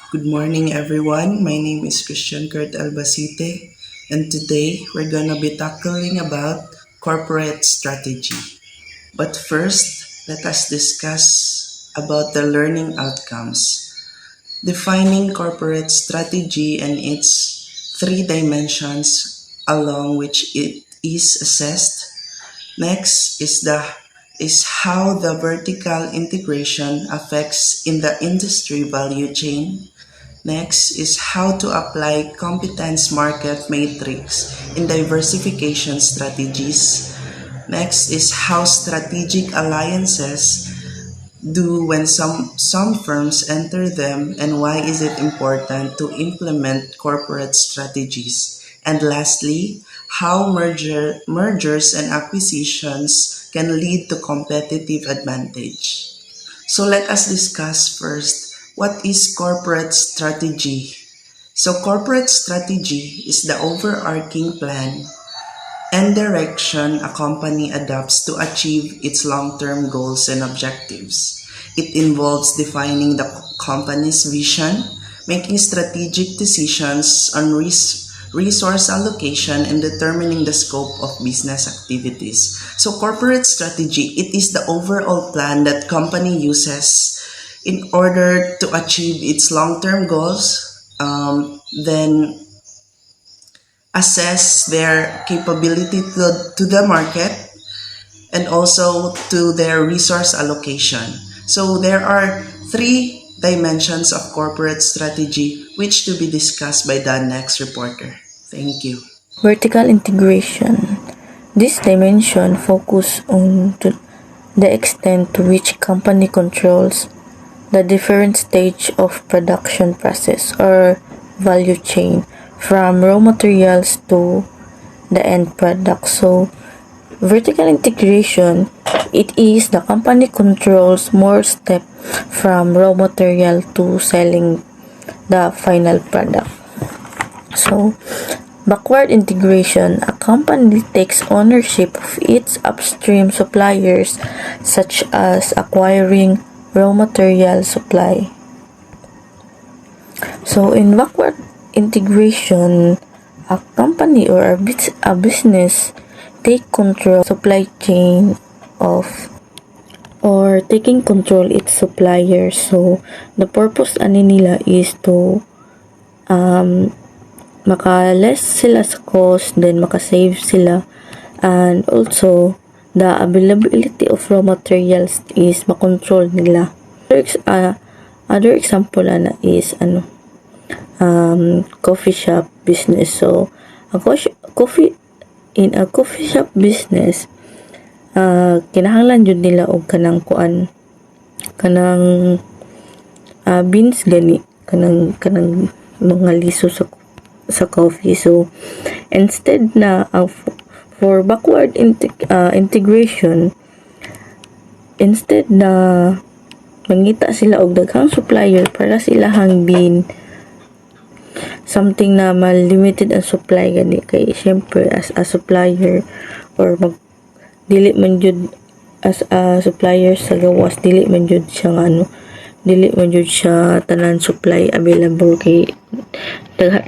Good morning, everyone. My name is Christian Kurt Albacete, and today we're gonna be tackling about corporate strategy. But first, let us discuss about the learning outcomes. Defining corporate strategy and its three dimensions along which it is assessed. Next is how the vertical integration affects in the industry value chain. Next is how to apply competence market matrix in diversification strategies. Next is how strategic alliances do when some firms enter them, and why is it important to implement corporate strategies. And lastly, how mergers and acquisitions can lead to competitive advantage. So let us discuss first what is corporate strategy. So corporate strategy is the overarching plan and direction a company adopts to achieve its long-term goals and objectives. It involves defining the company's vision, making strategic decisions on resource allocation, and determining the scope of business activities. So corporate strategy, it is the overall plan that company uses in order to achieve its long-term goals, then assess their capability to the market, and also to their resource allocation. So there are three dimensions of corporate strategy which to be discussed by the next reporter. Thank you. Vertical integration. This dimension focuses on the extent to which company controls the different stage of production process or value chain from raw materials to the end product. So vertical integration, it is the company controls more step from raw material to selling the final product. So backward integration, a company takes ownership of its upstream suppliers such as acquiring raw material supply. So in backward integration, a company or a business take control supply chain of or taking control its suppliers. So the purpose ani nila is to maka-less sila sa cost, then maka-save sila, and also the availability of raw materials is makontrol nila. Other example na is coffee shop business. So a coffee shop business, kinahanglan jud nila og kanang beans gani, kanang mga liso sa coffee. So instead na for backward integration, instead na mangita sila og daghang supplier para sila bean, something na limited ang supply gani, kay syempre as a supplier or dili man jud as a supplier sa gawas, dili man jud siya tanan supply available, kay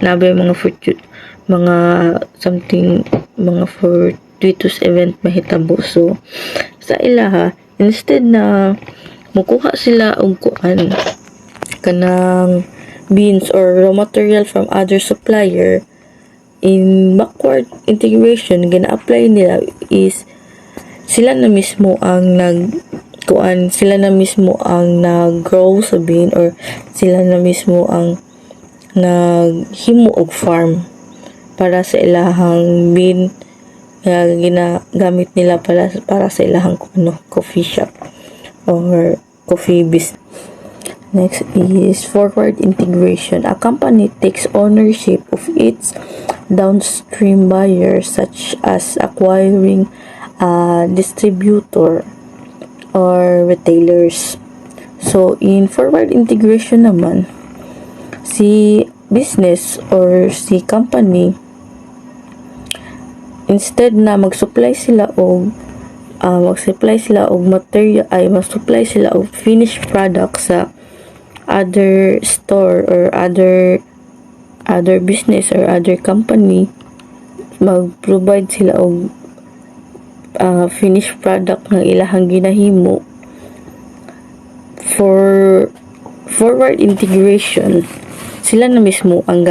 nabay mga mga something mga fortuitous event mahitabo. So sa ilaha, instead na mukuha sila og kanang beans or raw material from other supplier, in backward integration gina-apply nila is sila na mismo ang nag-grow sa bean, or sila na mismo ang naghimo og farm para sa ilahang bean nga ginagamit nila para sa ilahang coffee shop or coffee business. Next is forward integration. A company takes ownership of its downstream buyers such as acquiring a distributor or retailers. So in forward integration naman, si business or si company, instead na mag-supply sila og mag-supply sila og finished product sa other store or other business or other company mag-provide sila og finished product ng ilahang ginahimo for forward integration. Sila na mismo ang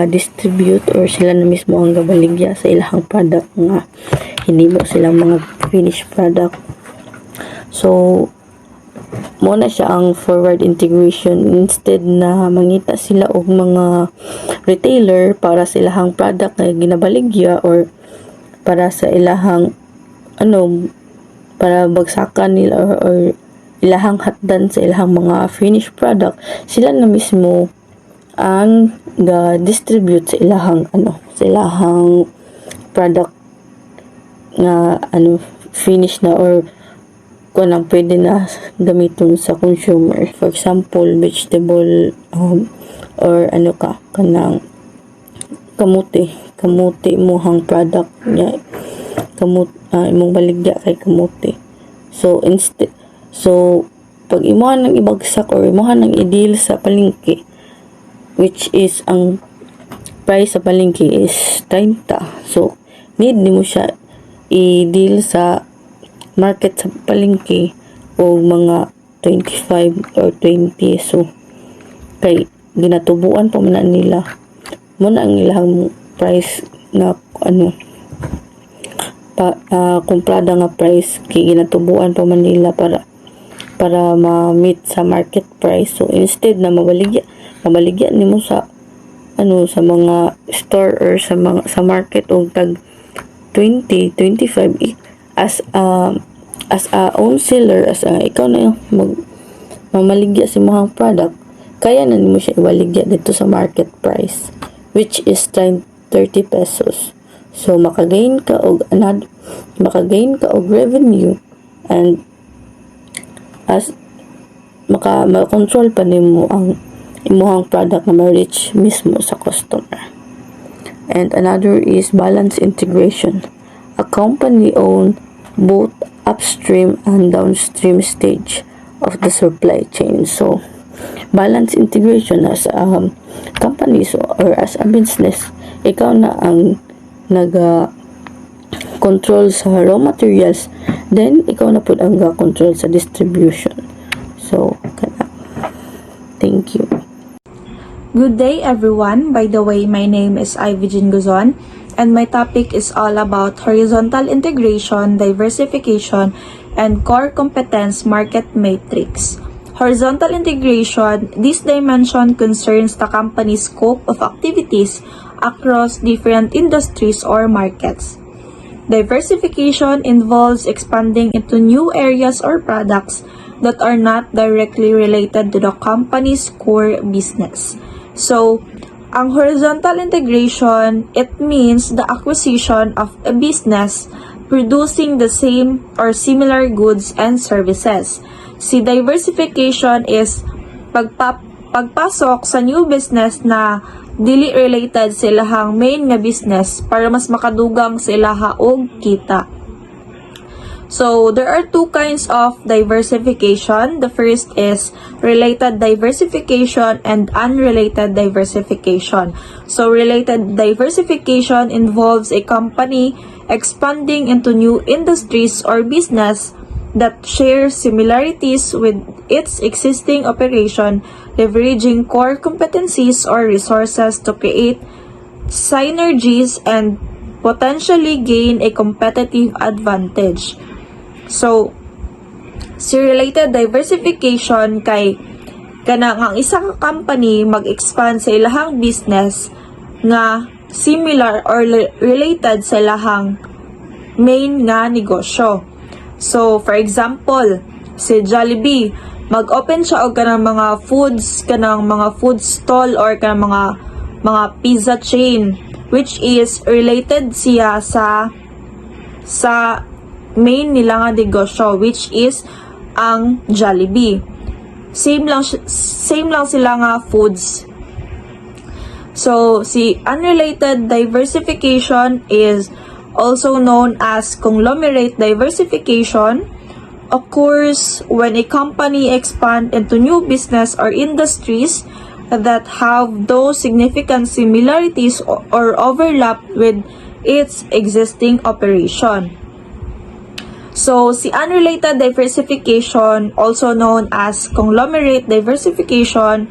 distribute or sila na mismo ang gabaligya sa ilahang product nga hinimo silang mga finished product. So mo na siya ang forward integration, instead na mangita sila og mga retailer para sa ilahang product na ginabaligya or para sa ilahang para bagsakan nila or ilahang hatdan sa ilahang mga finished product. Sila na mismo ang ga-distribute sa ilahang product nga finish na or kung ang pwede na gamiton sa consumer. For example, vegetable or kanang kamuti mohang product niya imong baligya kay kamuti. So pag imuhan nang ibagsak or imuhan nang i-deal sa palengke, which is ang price sa palengke is 30. So need mo siya i-deal sa market sa palengke o mga 25 or 20. So kay ginatubuan pa man nila mo na ang ilang price na kumprada nga price kay ginatubuan pa man nila para ma-meet sa market price. So instead na mabaligya nimo sa sa mga store or sa market og tag 20, 25 as a own seller, ikaw na yung mamaligya sa mga product, kaya na nimo siya iwaligya dito sa market price, which is 30 pesos. So makagain ka og revenue, and as maka-control pa nimo ang imuhang product na ma-reach mismo sa customer. And another is balance integration. A company own both upstream and downstream stage of the supply chain. So balance integration as a company or as a business, ikaw na ang control sa raw materials, then ikaw na pud ang control sa distribution. So thank you. Good day everyone. By the way, my name is Ivy Jean Guzon, and my topic is all about horizontal integration, diversification, and core competence market matrix. Horizontal integration, this dimension concerns the company's scope of activities across different industries or markets. Diversification involves expanding into new areas or products that are not directly related to the company's core business. So, ang horizontal integration, it means the acquisition of a business producing the same or similar goods and services. Si diversification is pagpasok sa new business na dili related sa ilahang main nga business para mas makadugang sa ilaha og kita. So, there are two kinds of diversification. The first is related diversification and unrelated diversification. So, related diversification involves a company expanding into new industries or business that share similarities with its existing operation, leveraging core competencies or resources to create synergies and potentially gain a competitive advantage. So, si related diversification kay kanang ang isang company mag-expand sa ilahang business nga similar or related sa ilahang main nga negosyo. So, for example, si Jollibee, mag-open siya og kanang mga food stall or kanang mga pizza chain, which is related siya sa main nila nga negosyo, which is ang Jollibee. Same lang sila nga foods. So, si unrelated diversification is also known as conglomerate diversification, occurs when a company expands into new business or industries that have those significant similarities or overlap with its existing operation. So, si unrelated diversification, also known as conglomerate diversification,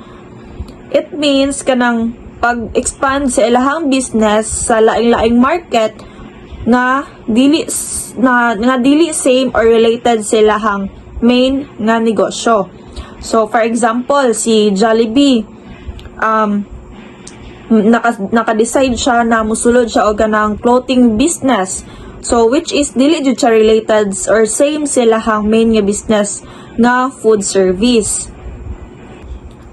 it means kanang pag-expand sa ilahang business sa laing-laing market nga dili same or related sa ilahang main nga negosyo. So, for example, si Jollibee, naka-decide siya na musulod siya og kanang clothing business. So, which is dili jud siya related or same sila hang main nga business nga food service.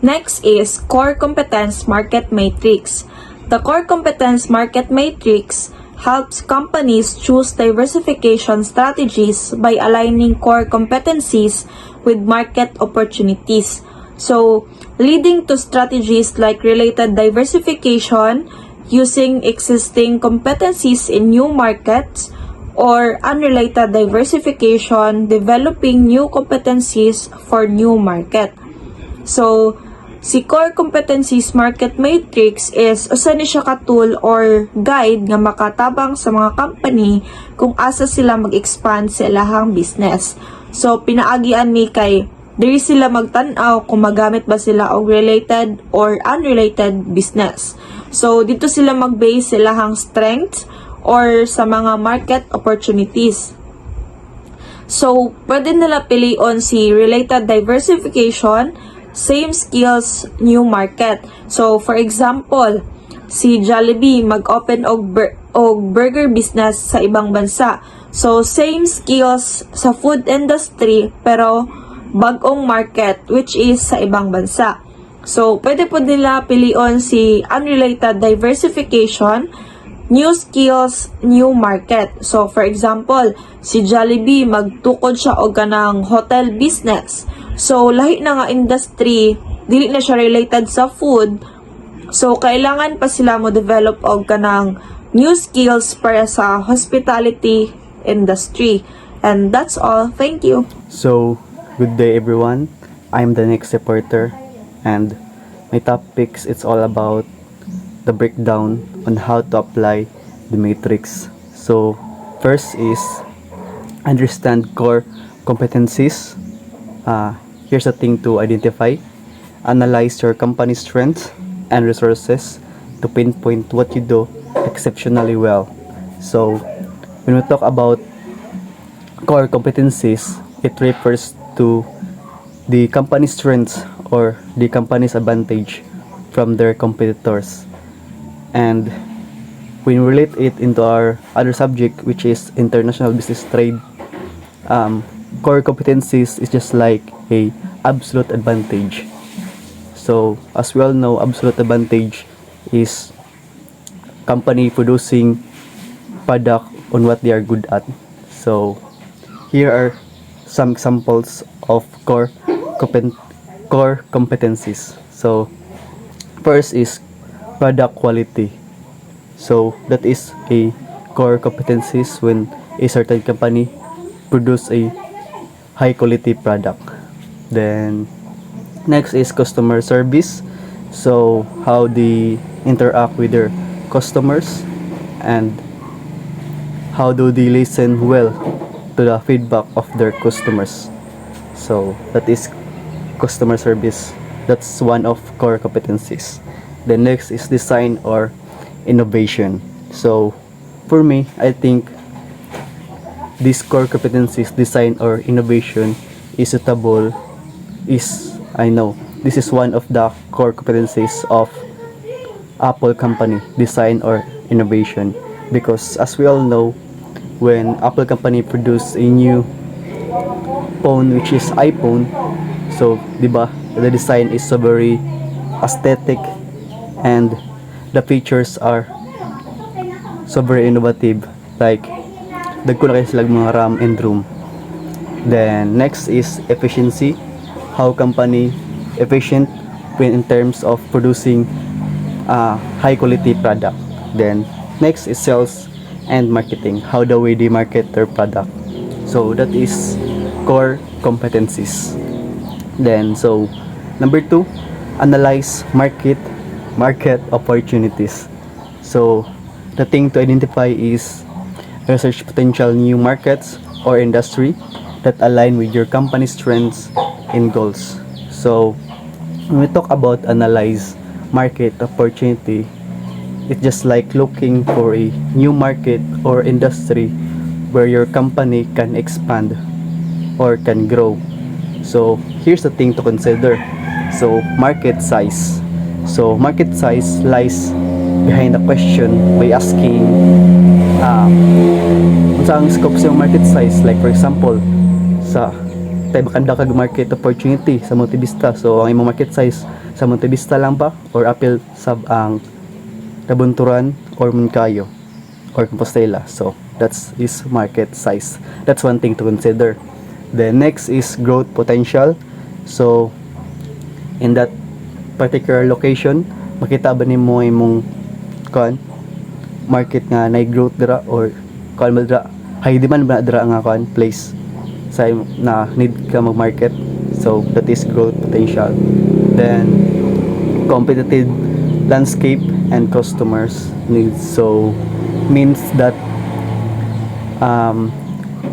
Next is Core Competence Market Matrix. The Core Competence Market Matrix helps companies choose diversification strategies by aligning core competencies with market opportunities. So, leading to strategies like related diversification, using existing competencies in new markets, or unrelated diversification, developing new competencies for new market. So, si Core Competencies Market Matrix is usa ni siya ka tool or guide nga makatabang sa mga company kung asa sila mag-expand sa ilahang business. So, pinaagian ni kay diri sila magtan-aw kung magamit ba sila og related or unrelated business. So, dito sila mag-base sa ilahang strengths or sa mga market opportunities. So, pwede nila pilion si related diversification, same skills, new market. So, for example, si Jollibee mag-open og burger business sa ibang bansa. So, same skills sa food industry pero bag-ong market which is sa ibang bansa. So, pwede po nila pilion si unrelated diversification, new skills, new market. So, for example, si Jollibee magtukod siya og kanang hotel business. So, lahi na nga industry, dili na siya related sa food. So, kailangan pa sila mo develop og kanang new skills para sa hospitality industry. And that's all. Thank you. So, good day everyone. I'm the next reporter and my topics it's all about the breakdown on how to apply the matrix. So, first is understand core competencies. Here's a thing to identify. Analyze your company's strengths and resources to pinpoint what you do exceptionally well. So, when we talk about core competencies, it refers to the company's strengths or the company's advantage from their competitors. And when we relate it into our other subject, which is international business trade, core competencies is just like a absolute advantage. So as we all know, absolute advantage is company producing product on what they are good at. So here are some examples of core competencies. So first is product quality. So that is a core competencies when a certain company produce a high quality product. Then next is customer service. So how they interact with their customers and how do they listen well to the feedback of their customers. So that is customer service. That's one of core competencies. The next is design or innovation. So for me, I think this core competencies, design or innovation, is suitable. I know this is one of the core competencies of Apple company, design or innovation, because as we all know, when Apple company produce a new phone, which is iPhone, so diba, the design is so very aesthetic and the features are so very innovative, like dagko na kayo sila mga RAM and ROM. Then next is efficiency, how company efficient when in terms of producing high quality product. Then next is sales and marketing, how the way they market their product. So that is core competencies. Then, so, number 2, analyze market opportunities. So, the thing to identify is research potential new markets or industry that align with your company's strengths and goals. So, when we talk about analyze market opportunity, it's just like looking for a new market or industry where your company can expand or can grow. So, here's the thing to consider. So, market size. So, market size lies behind the question by asking unsa ang scope sa market size. Like for example, sa tayo bakanda kag market opportunity sa Monte Vista. So, ang imong market size sa Monte Vista lang ba or apil sab ang Nabunturan or Moncayo or Compostela. So, that's is market size. That's one thing to consider. The next is growth potential. So, in that particular location, makita ba nimo imong market nga na growth dira or ba dira high demand ba dira nga place sa na need ka mag-market. So, that is growth potential. Then, competitive landscape and customers needs. So, means that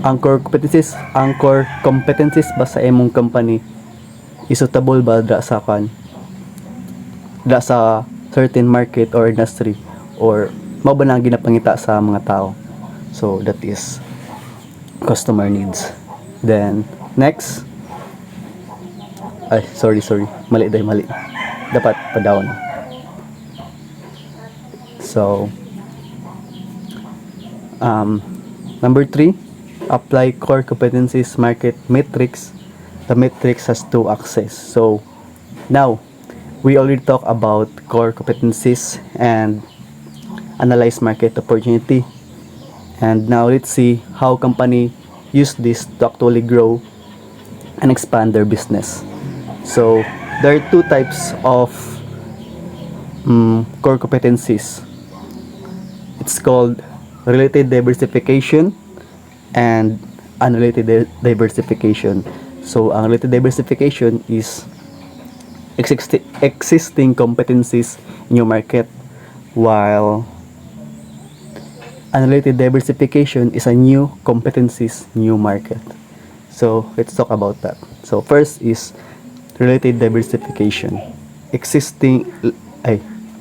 ang core competencies ba sa imong company is suitable ba dra sa certain market or industry or mao ba na ang ginapangita sa mga tao. So, that is customer needs. Then, next, sorry, mali dapat pa down. So, number 3, apply core competencies market metrics. The metrics has 2 axes. So, now, we already talked about core competencies and analyze market opportunity. And now, let's see how company use this to actually grow and expand their business. So, there are 2 types of core competencies. It's called related diversification and unrelated diversification. So, ang related diversification is existing competencies in your market, while unrelated diversification is a new competencies, new market. So, let's talk about that. So, first is related diversification.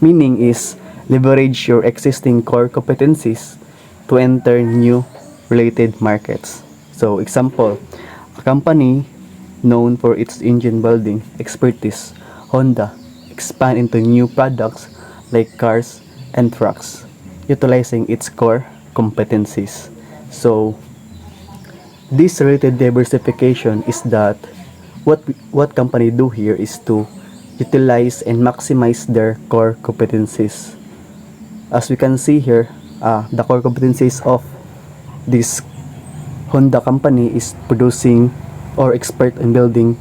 Meaning is leverage your existing core competencies to enter new related markets. So, example, a company known for its engine building expertise, Honda, expand into new products like cars and trucks, utilizing its core competencies. So, this related diversification is that what company do here is to utilize and maximize their core competencies. As we can see here, the core competencies of this Honda company is producing or expert in building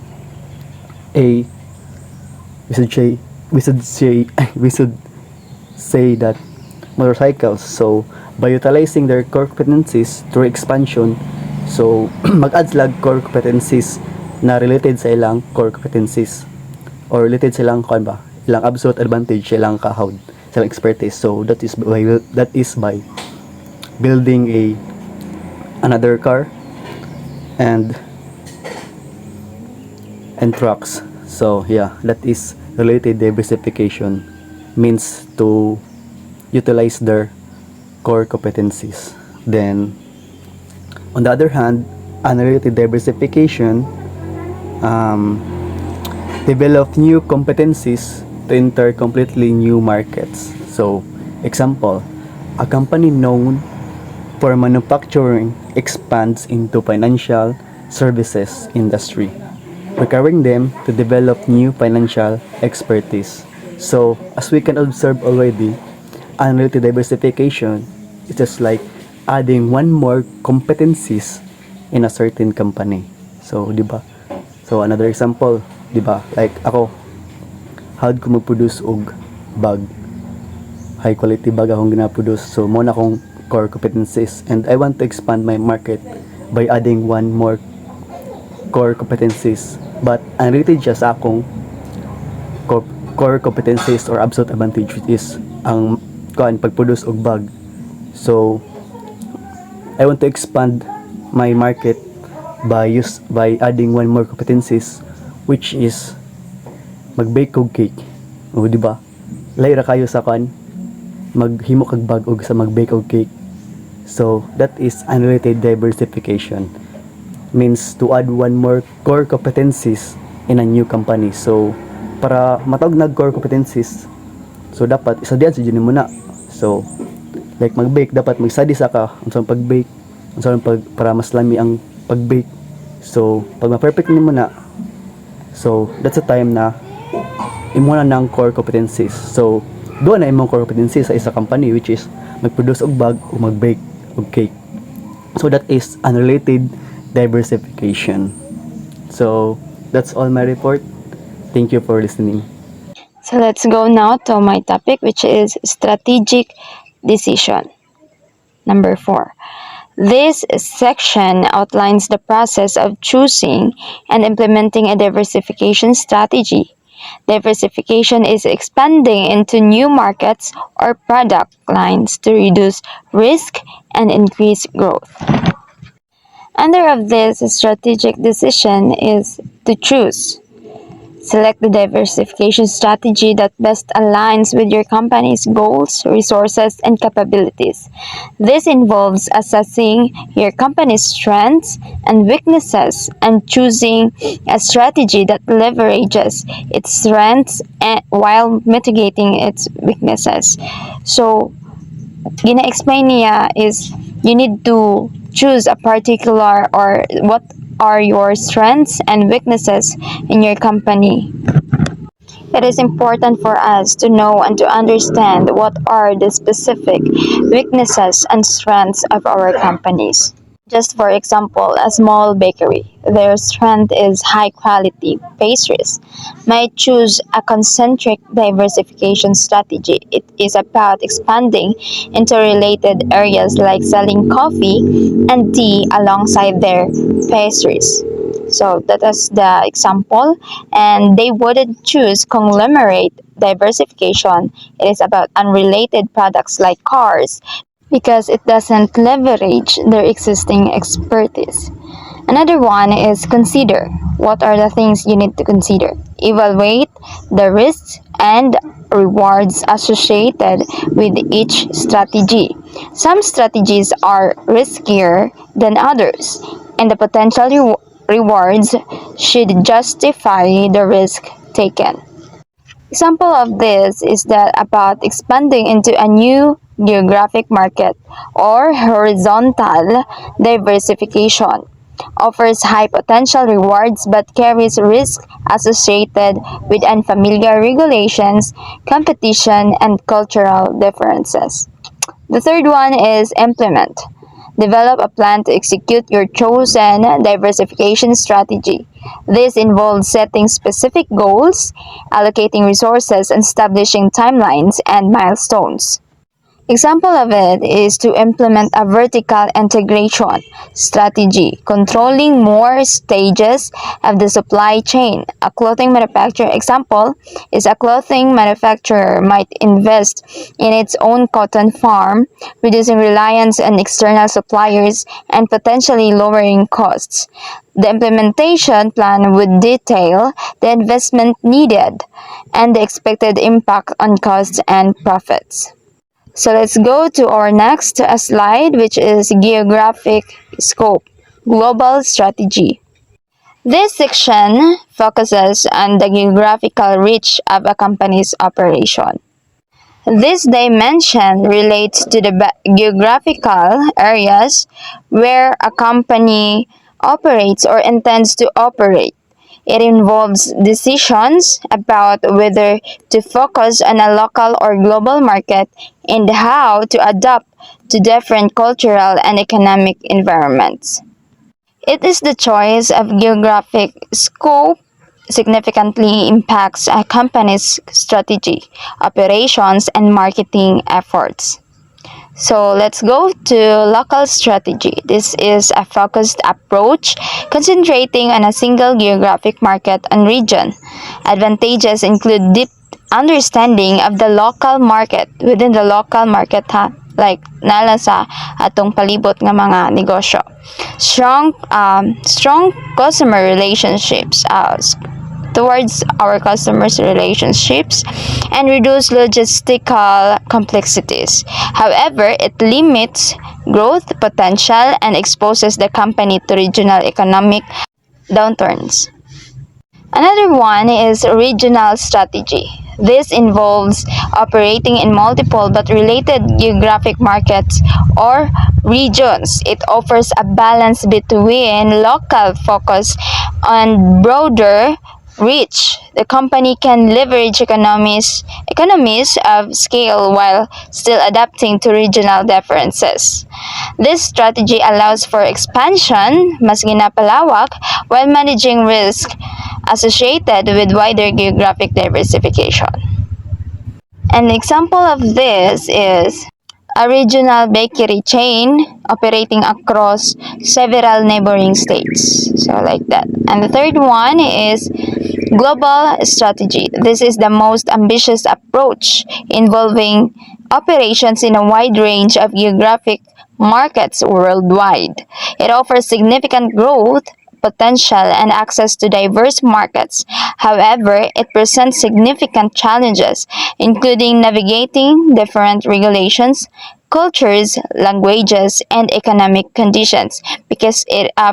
a we should say that motorcycles. So, by utilizing their core competencies through expansion, so mag-add sila core competencies na related sa ilang core competencies or related sa ilang ilang absolute advantage, ilang kahawd, sa expertise. So, that is by building another car and trucks. So, yeah, that is related diversification, means to utilize their core competencies. Then, on the other hand, unrelated diversification develop new competencies to enter completely new markets. So, example, a company known for manufacturing expands into financial services industry, requiring them to develop new financial expertise. So, as we can observe already, unrelated diversification is just like adding one more competencies in a certain company. So, di ba? So, another example, di ba? Like ako, how ko mag-produce og bag, high quality bag akong gina-produce. So, mo na akong core competencies, and I want to expand my market by adding one more core competencies, but unrelated siya sa akong core, core competencies or absolute advantage, which is ang pag-produce og bag. So I want to expand my market by adding one more competencies, which is mag-bake og cake. O di ba? Laira kayo sa maghimo kag bag og sa mag-bake og cake. So that is unrelated diversification. Means to add one more core competencies in a new company. So para matawag na core competencies, so dapat isa diyan sa jud mo na. So like mag-bake, dapat mag-study sa ka unsang pag-bake, unsang para mas lami ang pag-bake. So pag ma-perfect nimo na, so that's the time na imo na ng core competencies. So doon na imong core competencies sa isa company, which is mag-produce og bag o mag-bake og cake. So that is unrelated diversification. So that's all my report. Thank you for listening. So let's go now to my topic, which is strategic decision. Number 4. This section outlines the process of choosing and implementing a diversification strategy. Diversification is expanding into new markets or product lines to reduce risk and increase growth. Under of this strategic decision is to choose. Select the diversification strategy that best aligns with your company's goals, resources, and capabilities. This involves assessing your company's strengths and weaknesses and choosing a strategy that leverages its strengths while mitigating its weaknesses. So, gina-explain niya is you need to choose a particular or what are your strengths and weaknesses in your company. It is important for us to know and to understand what are the specific weaknesses and strengths of our companies. Just for example, a small bakery, their strength is high quality pastries, might choose a concentric diversification strategy. It is about expanding into related areas like selling coffee and tea alongside their pastries. So that is the example, and they wouldn't choose conglomerate diversification. It is about unrelated products like cars because it doesn't leverage their existing expertise. Another one is consider. What are the things you need to consider? Evaluate the risks and rewards associated with each strategy. Some strategies are riskier than others, and the potential rewards should justify the risk taken. Example of this is that about expanding into a new geographic market or horizontal diversification offers high potential rewards but carries risk associated with unfamiliar regulations, competition, and cultural differences. The third one is implement. Develop a plan to execute your chosen diversification strategy. This involves setting specific goals, allocating resources, and establishing timelines and milestones. Example of it is to implement a vertical integration strategy, controlling more stages of the supply chain. A clothing manufacturer example is a clothing manufacturer might invest in its own cotton farm, reducing reliance on external suppliers and potentially lowering costs. The implementation plan would detail the investment needed and the expected impact on costs and profits. So let's go to our next slide, which is geographic scope, global strategy. This section focuses on the geographical reach of a company's operation. This dimension relates to the geographical areas where a company operates or intends to operate. It involves decisions about whether to focus on a local or global market and how to adapt to different cultural and economic environments. It is the choice of geographic scope significantly impacts a company's strategy, operations, and marketing efforts. So let's go to local strategy. This is a focused approach concentrating on a single geographic market and region. Advantages include deep understanding of the local market within the local market like nala sa atong palibot nga mga negosyo. Strong customer relationships towards our customers' relationships and reduce logistical complexities. However, it limits growth potential and exposes the company to regional economic downturns. Another one is regional strategy. This involves operating in multiple but related geographic markets or regions. It offers a balance between local focus and broader reach. The company can leverage economies of scale while still adapting to regional differences. This strategy allows for expansion, mas ginapalawak, while managing risk associated with wider geographic diversification. An example of this is a regional bakery chain operating across several neighboring states. So like that. And the third one is global strategy. This is the most ambitious approach involving operations in a wide range of geographic markets worldwide. It offers significant growth potential and access to diverse markets. However, it presents significant challenges, including navigating different regulations, cultures, languages, and economic conditions. Because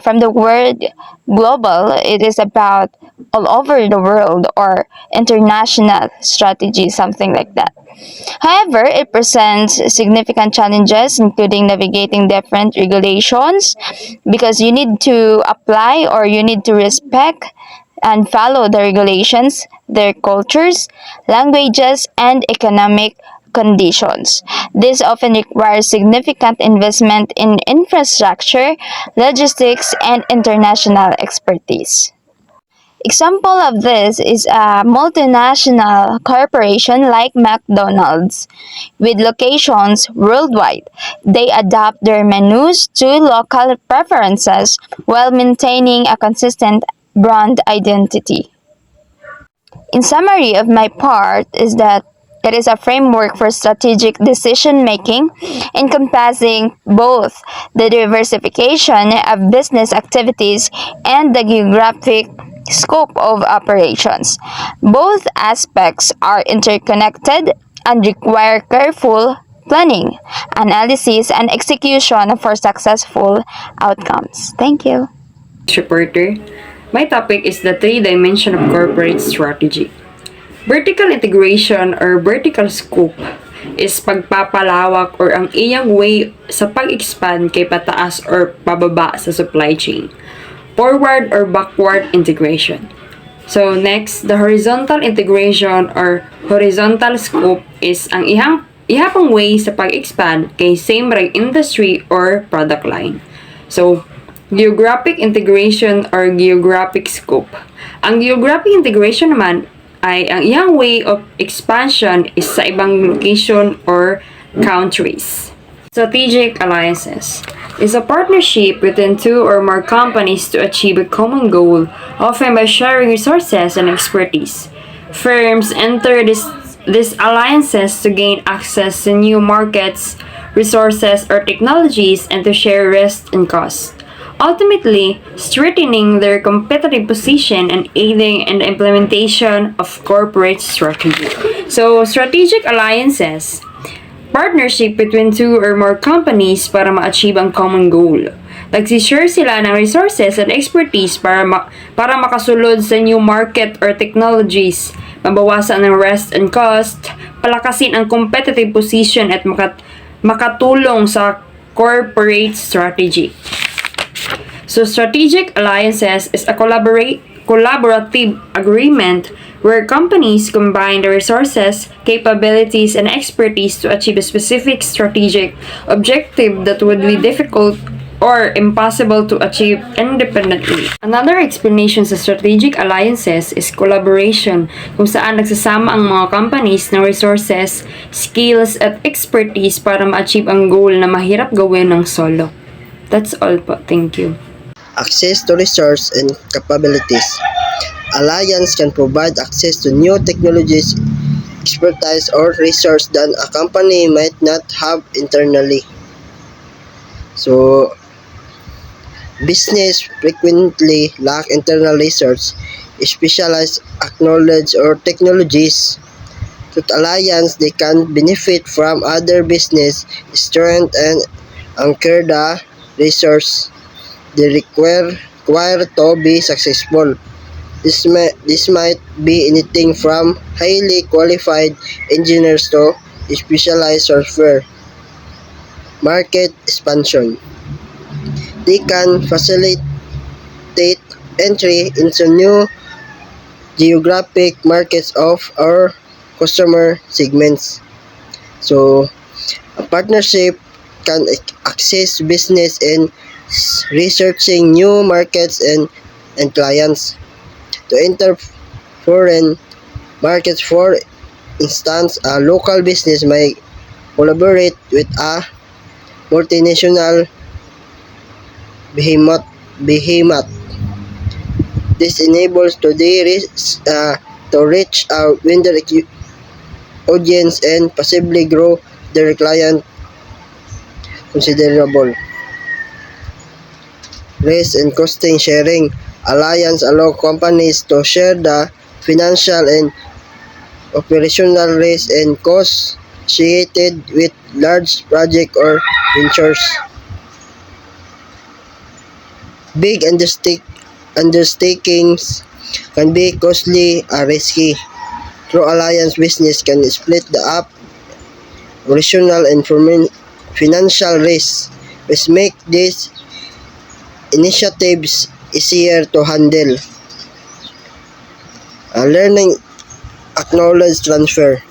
from the word global, it is about all over the world or international strategy, something like that. However, it presents significant challenges, including navigating different regulations, because you need to apply or you need to respect and follow the regulations, their cultures, languages, and economic conditions. This often requires significant investment in infrastructure, logistics, and international expertise. Example of this is a multinational corporation like McDonald's with locations worldwide. They adapt their menus to local preferences while maintaining a consistent brand identity. In summary of my part is that it is a framework for strategic decision making encompassing both the diversification of business activities and the geographic scope of operations. Both aspects are interconnected and require careful planning, analysis, and execution for successful outcomes. Thank you. Reporter. My topic is the three dimension of corporate strategy. Vertical integration or vertical scope is pagpapalawak or ang iyang way sa pag-expand kay pataas or pababa sa supply chain. Forward or backward integration. So next, the horizontal integration or horizontal scope is ang ihapang way sa pag-expand kay same right industry or product line. So geographic integration or geographic scope. Ang geographic integration naman ay ang iyang way of expansion is sa ibang location or countries. Strategic alliances is a partnership between two or more companies to achieve a common goal, often by sharing resources and expertise. Firms enter these alliances to gain access to new markets, resources, or technologies and to share risk and costs, ultimately strengthening their competitive position and aiding in the implementation of corporate strategy. So, strategic alliances, partnership between two or more companies para ma-achieve ang common goal. Nag-share sila ng resources and expertise para makasulod sa new market or technologies, mabawasan ang risk and cost, palakasin ang competitive position at makatulong sa corporate strategy. So, strategic alliances is a collaborative agreement where companies combine their resources, capabilities, and expertise to achieve a specific strategic objective that would be difficult or impossible to achieve independently. Another explanation sa strategic alliances is collaboration, kung saan nagsasama ang mga companies ng resources, skills, at expertise para ma-achieve ang goal na mahirap gawin ng solo. That's all po. Thank you. Access to resource and capabilities. Alliance can provide access to new technologies, expertise, or resource that a company might not have internally. So, business frequently lack internal research, specialized knowledge, or technologies. Through alliance, they can benefit from other business strength and anchor the resource they require to be successful. This might be anything from highly qualified engineers to specialized software. Market expansion. They can facilitate entry into new geographic markets of our customer segments. So, a partnership can access business in researching new markets and clients. To enter foreign markets, for instance, a local business may collaborate with a multinational behemoth. This enables to reach a wider audience and possibly grow their client considerable. Risk and costing sharing. Alliance allow companies to share the financial and operational risk and costs associated with large projects or ventures. Big undertakings can be costly or risky. Through alliance, business can split the up operational and financial risks, which make these initiatives easier to handle. Learning acknowledge transfer.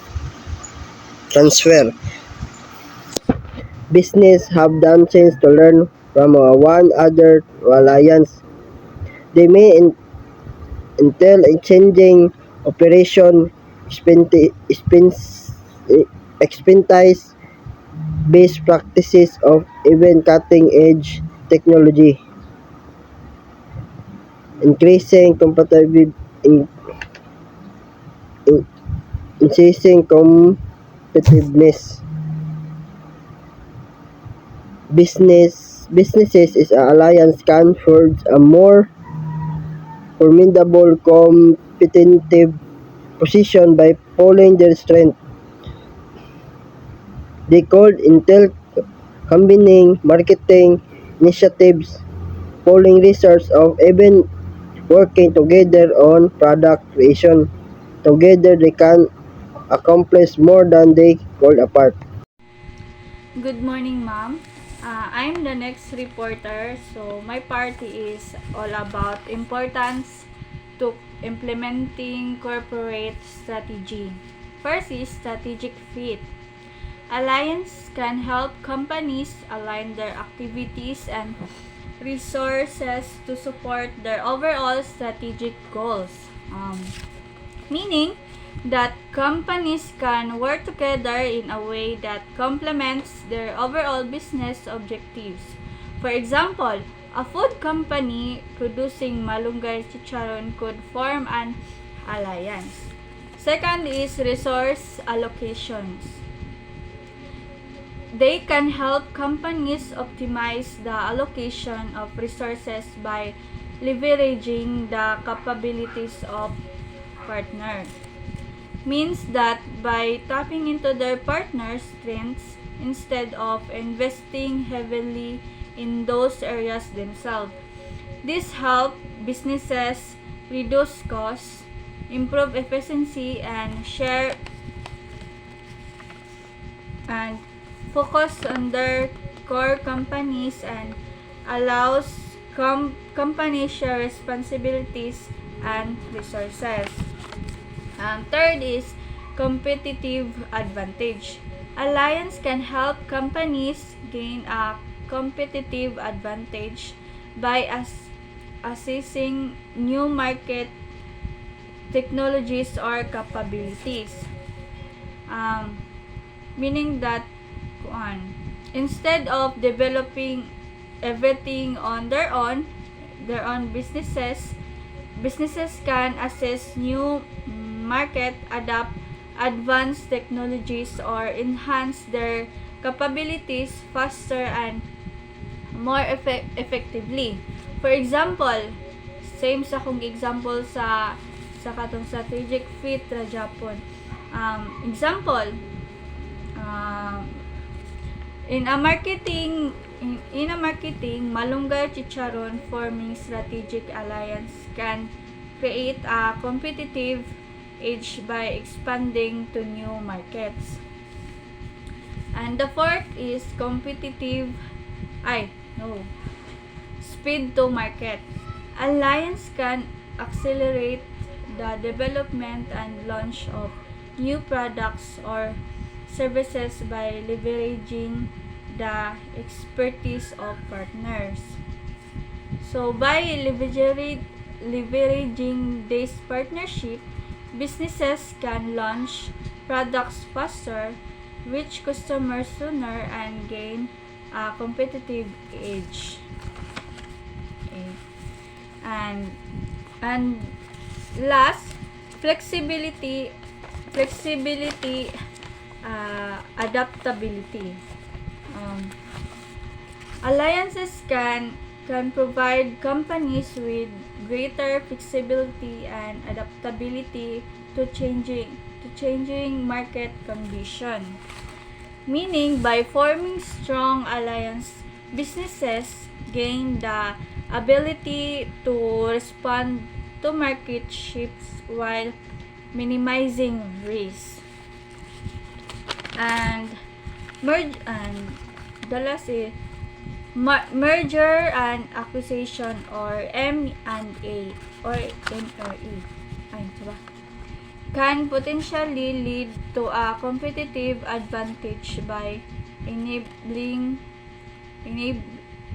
Business have done chance to learn from one other alliance. They may entail exchanging operation expertise, best practices of even cutting edge technology, increasing increasing competitiveness. Businesses is an alliance can forge a more formidable competitive position by pooling their strength. They called Intel combining marketing initiatives, pooling resources of even working together on product creation. Together they can accomplish more than they could apart. Good morning, ma'am. I'm the next reporter. So my party is all about importance to implementing corporate strategy. First is strategic fit. Alliance can help companies align their activities and resources to support their overall strategic goals. Meaning that companies can work together in a way that complements their overall business objectives. For example, a food company producing malunggay chicharon could form an alliance. Second is resource allocations. They can help companies optimize the allocation of resources by leveraging the capabilities of partners. Means that by tapping into their partner's strengths instead of investing heavily in those areas themselves. This helps businesses reduce costs, improve efficiency, and share and focus on their core companies and allows companies share responsibilities and resources. Third is competitive advantage. Alliance can help companies gain a competitive advantage by assessing new market technologies or capabilities. Meaning that instead of developing everything on their own businesses can assess new market, adapt advanced technologies, or enhance their capabilities faster and more effectively. For example, same sa kung example sa katong strategic fit ra Japon. Example, in a marketing, Malunggay Chicharon forming strategic alliance can create a competitive edge by expanding to new markets. And the fourth is speed to market. Alliance can accelerate the development and launch of new products or services by leveraging the expertise of partners. So by leveraging this partnership, businesses can launch products faster, reach customers sooner, and gain a competitive edge. Okay. And last, flexibility, adaptability. Alliances can provide companies with greater flexibility and adaptability to changing market conditions. Meaning, by forming strong alliance, businesses gain the ability to respond to market shifts while minimizing risk. And the last is merger and acquisition, or M&A or MRE. Can potentially lead to a competitive advantage by enabling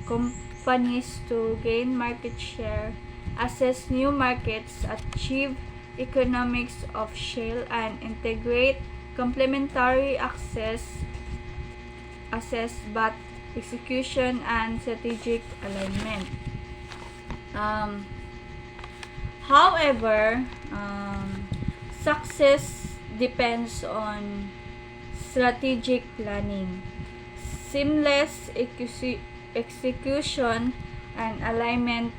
companies to gain market share, assess new markets, achieve economics of scale, and integrate complementary assess but execution and strategic alignment. However, success depends on strategic planning, seamless execution, and alignment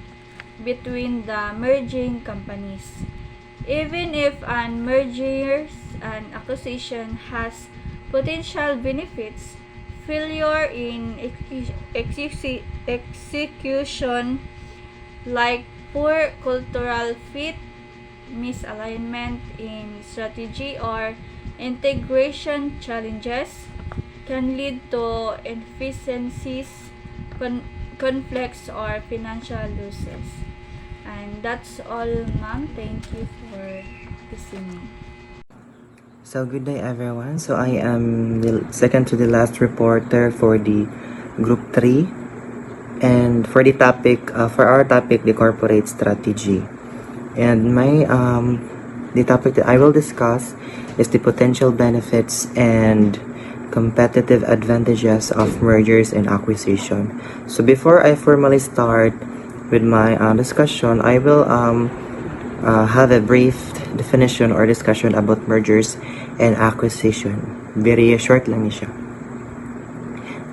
between the merging companies. Even if an merger and acquisition has potential benefits, failure in execution, like poor cultural fit, misalignment in strategy, or integration challenges, can lead to inefficiencies, conflicts, or financial losses. And that's all, ma'am. Thank you for listening. So good day everyone. So I am the second to the last reporter for the group 3, and for the topic for our topic, the corporate strategy. And the topic that I will discuss is the potential benefits and competitive advantages of mergers and acquisition. So before I formally start with my discussion, I will have a brief definition or discussion about mergers and acquisition. Very short lang siya.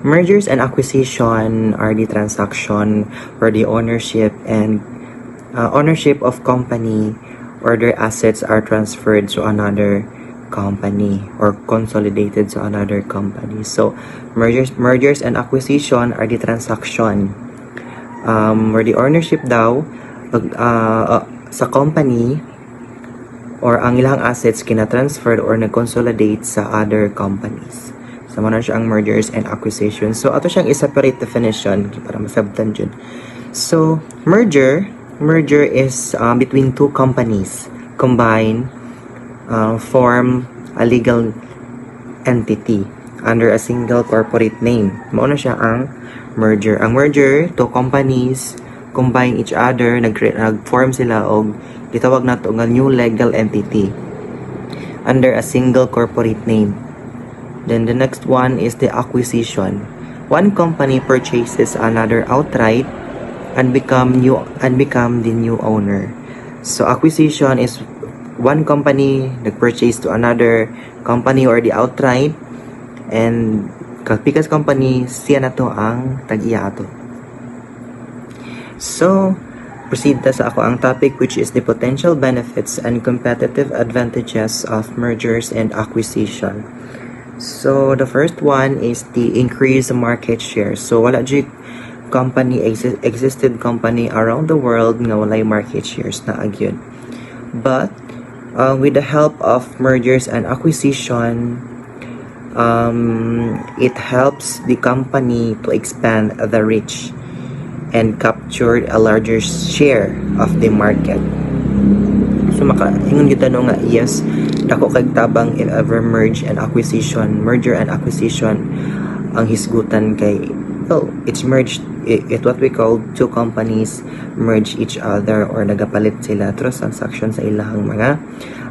Mergers and acquisition are the transaction where the ownership of company or their assets are transferred to another company or consolidated to another company. So mergers and acquisition are the transaction where the ownership daw sa company or ang ilang assets kina-transferred or nag-consolidate sa other companies. So, muna siya ang mergers and acquisitions. So, ato siyang i-separate definition para masabtan dyan. So, merger is between two companies combine, form a legal entity under a single corporate name. Mauna siya ang merger. Ang merger, two companies combine each other, nag-form sila og gitawag nato nga new legal entity under a single corporate name. Then the next one is the acquisition. One company purchases another outright and become the new owner. So acquisition is one company nag-purchase to another company or the outright, and because company siya na to ang tag-iya ato. So proceed ta sa ako ang topic, which is the potential benefits and competitive advantages of mergers and acquisition. So the first one is the increased market share. So wala jud company existed company around the world nga walay market shares na agyud. But with the help of mergers and acquisition, it helps the company to expand the reach and capture a larger share of the market. So ingon kita no nga, yes, dako kay tabang if ever merger and acquisition ang hisgutan kay, well, it's merged, it what we call two companies merge each other or nagapalit sila through transaction sa ilahang mga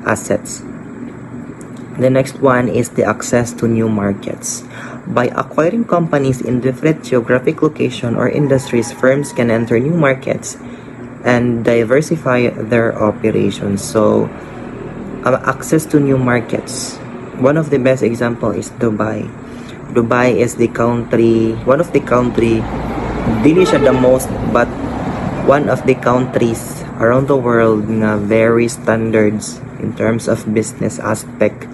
assets. The next one is the access to new markets. By acquiring companies in different geographic location or industries, firms can enter new markets and diversify their operations. So, access to new markets. One of the best example is Dubai. Dubai is the country, one of the country, dili siya the most, but one of the countries around the world nga very standards in terms of business aspect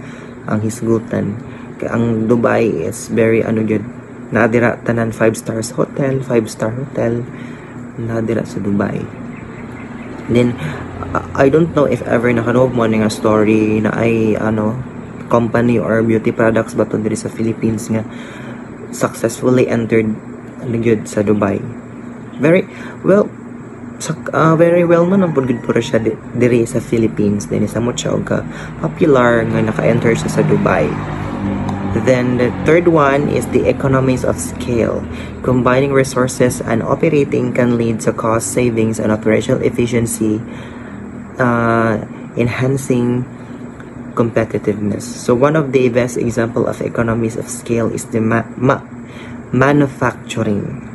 ang hisgutan. Ang Dubai is very nadira tanan 5 star hotel nadira sa Dubai. Then I don't know if ever nakanood mo nga story na ay company or beauty products bato diri sa Philippines nga successfully entered sa Dubai. Very well known ang pud gud siya diri sa Philippines. Then isa mo siya og popular nga naka-enter siya sa Dubai. Then the third one is the economies of scale. Combining resources and operating can lead to cost savings and operational efficiency, enhancing competitiveness. So one of the best example of economies of scale is the manufacturing.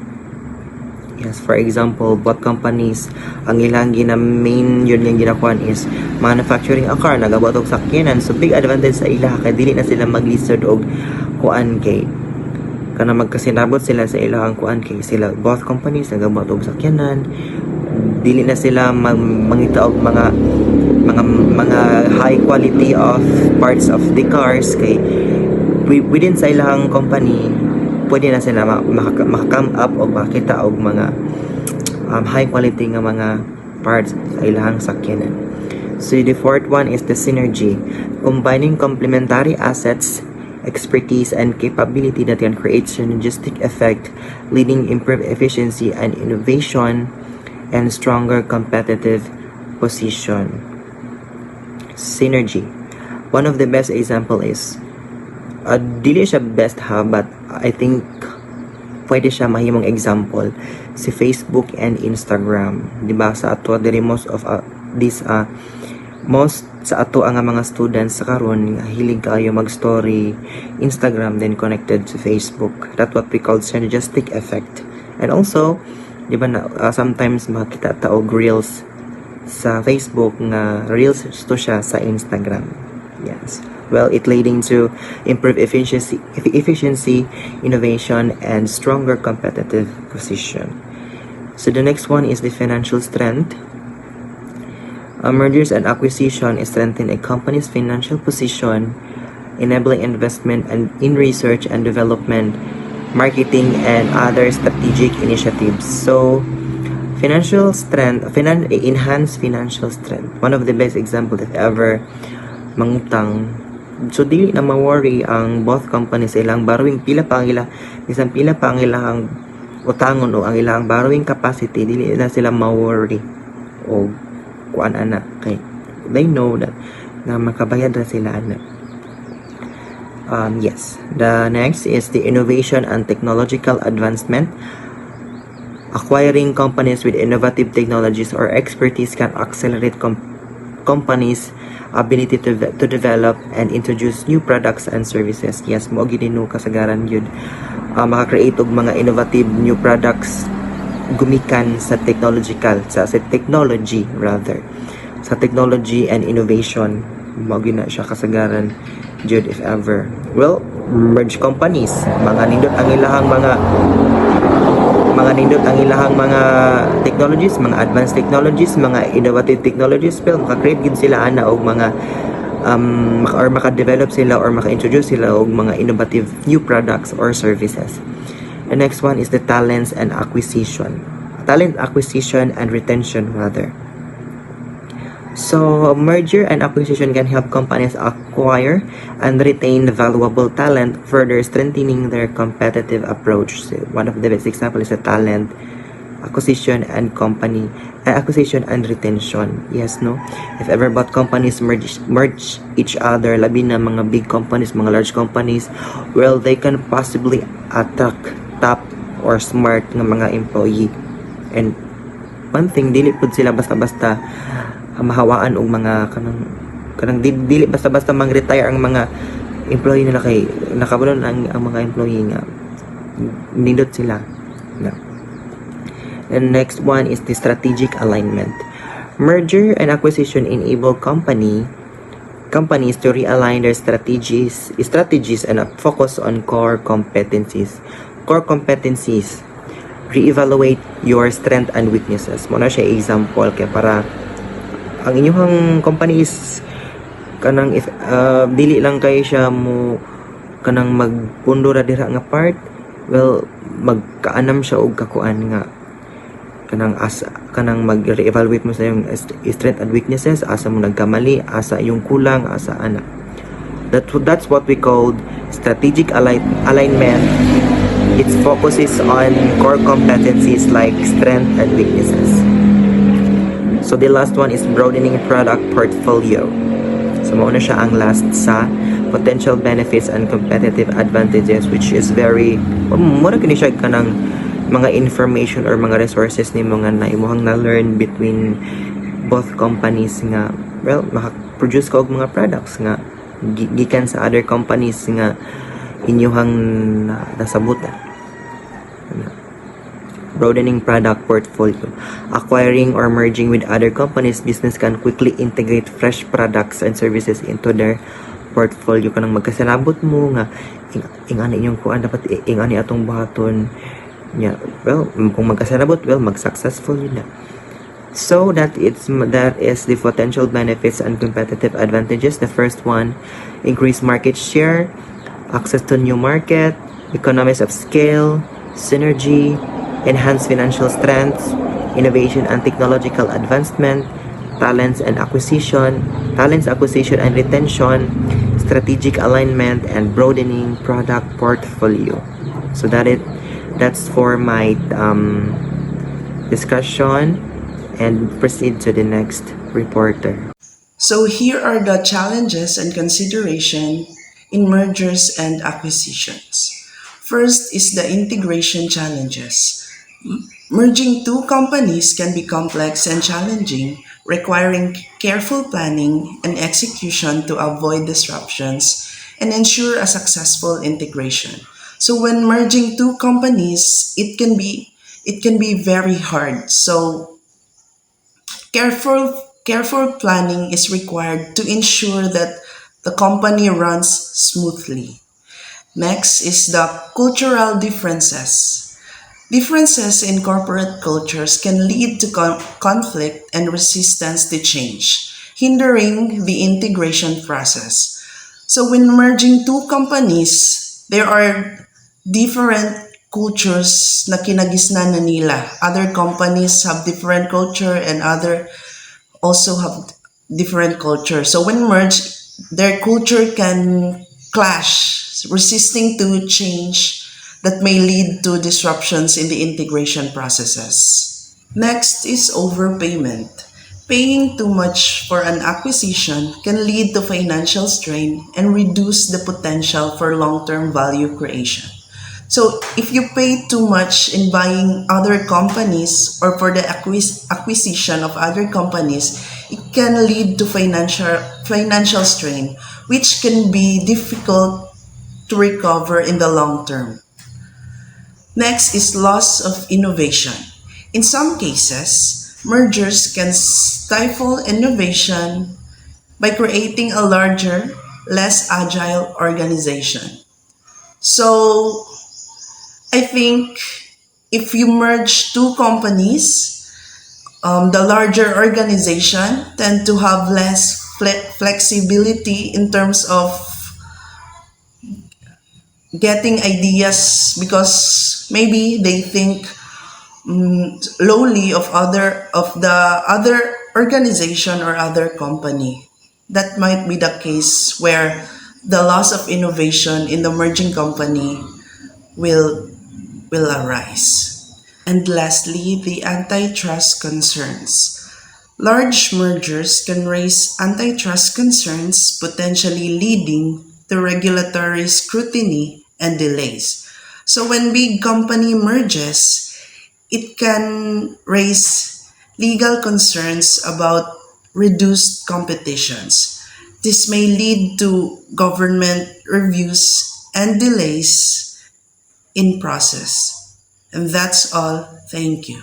Yes, for example, what companies ang ilang main yun yung ginakuan is manufacturing a car, nagabot og sakyanan. So big advantage sa ila kay dili na sila maglisod og kuan kay kana magkasinabot sila sa ilang kuan kay sila both companies nagabot og sakyanan, dili na sila mangita og mga high quality of parts of the cars kay within sa ilang company pwede na sila maka-come up o makita og mga high quality nga mga parts sa ilahang sakyanan. So the fourth one is the synergy. Combining complementary assets, expertise, and capability that can create synergistic effect, leading improved efficiency and innovation and stronger competitive position. Synergy. One of the best example is dili siya best but I think pwede siya mahimong example si Facebook and Instagram. Diba sa ato diri most sa ato ang mga students sa karon hilig kayo mag-story Instagram then connected to Facebook. That's what we call synergistic effect. And also diba na sometimes makita ta og reels sa Facebook nga reels to siya sa Instagram. Yes. Well, it leading to improved efficiency, innovation, and stronger competitive position. So the next one is the financial strength. Mergers and acquisition strengthen a company's financial position, enabling investment in research and development, marketing, and other strategic initiatives. So, financial strength, enhanced financial strength. One of the best examples if ever mangutang. So dili na ma-worry ang both companies ilang borrowing pila pa ang ilang utangon o ang ilang borrowing capacity, dili na sila ma-worry o kuan ana kay they know that na makabayad na sila ana. Yes, the next is the innovation and technological advancement. Acquiring companies with innovative technologies or expertise can accelerate companies' ability to develop and introduce new products and services. Yes, mo ginino kasagaran yun. Maka-create og mga innovative new products gumikan sa technology rather. Sa technology and innovation, mo gina siya kasagaran jud if ever. Well, merge companies, mga nindot ang ilahang mga technologies, mga advanced technologies, mga innovative technologies, well, maka-create gid sila ana og mga or maka-develop sila or maka-introduce sila og mga innovative new products or services. The next one is the talent acquisition and retention rather. So, merger and acquisition can help companies acquire and retain valuable talent, further strengthening their competitive approach. So, one of the best examples is the talent acquisition and acquisition and retention. Yes, no? If ever but companies merge each other, labi na mga big companies, mga large companies, well, they can possibly attract top or smart ng mga employee. And one thing, dili pud sila basta-basta mahawaan og mga kanang dili basta-basta mang-retire ang mga employee nila kay nakabulon ang mga employee nga nindot sila. No. And next one is the strategic alignment. Merger and acquisition enable companies to realign their strategies and focus on core competencies. Core competencies, reevaluate your strength and weaknesses. Muna siya example kay para ang inyong company is kanang if dili lang kay siya mo kanang magpundo ra dira nga part, well magkaanam siya og kakuan nga kanang mag-reevaluate mo sa yung strength and weaknesses, asa mo nagkamali, asa yung kulang, asa ana. That's what we call strategic alignment. It focuses on core competencies like strength and weaknesses. So the last one is broadening product portfolio. So mauna siya ang last sa potential benefits and competitive advantages, which is very mura kini siya kanang mga information or mga resources ni mga naimuhang na-learn between both companies nga well maka-produce ka og mga products nga gikan sa other companies nga inyuhang nasabutan. Broadening product portfolio. Acquiring or merging with other companies, business can quickly integrate fresh products and services into their portfolio. Kanang magkasalabot mo nga ingani inyong kuan dapat ingani atong buhaton. Yeah, well, kung magkasalabot, well, mag-successful yun na. So that is the potential benefits and competitive advantages. The first one, increase market share, access to new market, economies of scale, synergy, enhance financial strengths, innovation and technological advancement, talents acquisition and retention, strategic alignment, and broadening product portfolio. So that's for my discussion, and proceed to the next reporter. So here are the challenges and consideration in mergers and acquisitions. First is the integration challenges. Merging two companies can be complex and challenging, requiring careful planning and execution to avoid disruptions and ensure a successful integration. So when merging two companies, it can be very hard. So careful planning is required to ensure that the company runs smoothly. Next is the cultural differences. Differences in corporate cultures can lead to conflict and resistance to change, hindering the integration process. So when merging two companies, there are different cultures na kinagisnan na nila. Other companies have different culture and other also have different culture. So when merged, their culture can clash, resisting to change that may lead to disruptions in the integration processes. Next is overpayment. Paying too much for an acquisition can lead to financial strain and reduce the potential for long-term value creation. So if you pay too much in buying other companies or for the acquisition of other companies, it can lead to financial strain, which can be difficult to recover in the long term. Next is loss of innovation. In some cases, mergers can stifle innovation by creating a larger, less agile organization. So, I think if you merge two companies, the larger organization tend to have less flexibility in terms of getting ideas because maybe they think lowly of the other organization or other company. That might be the case where the loss of innovation in the merging company will arise. And lastly, the antitrust concerns. Large mergers can raise antitrust concerns, potentially leading to regulatory scrutiny and delays. So when big company merges, it can raise legal concerns about reduced competitions. This may lead to government reviews and delays in process. And that's all. Thank you.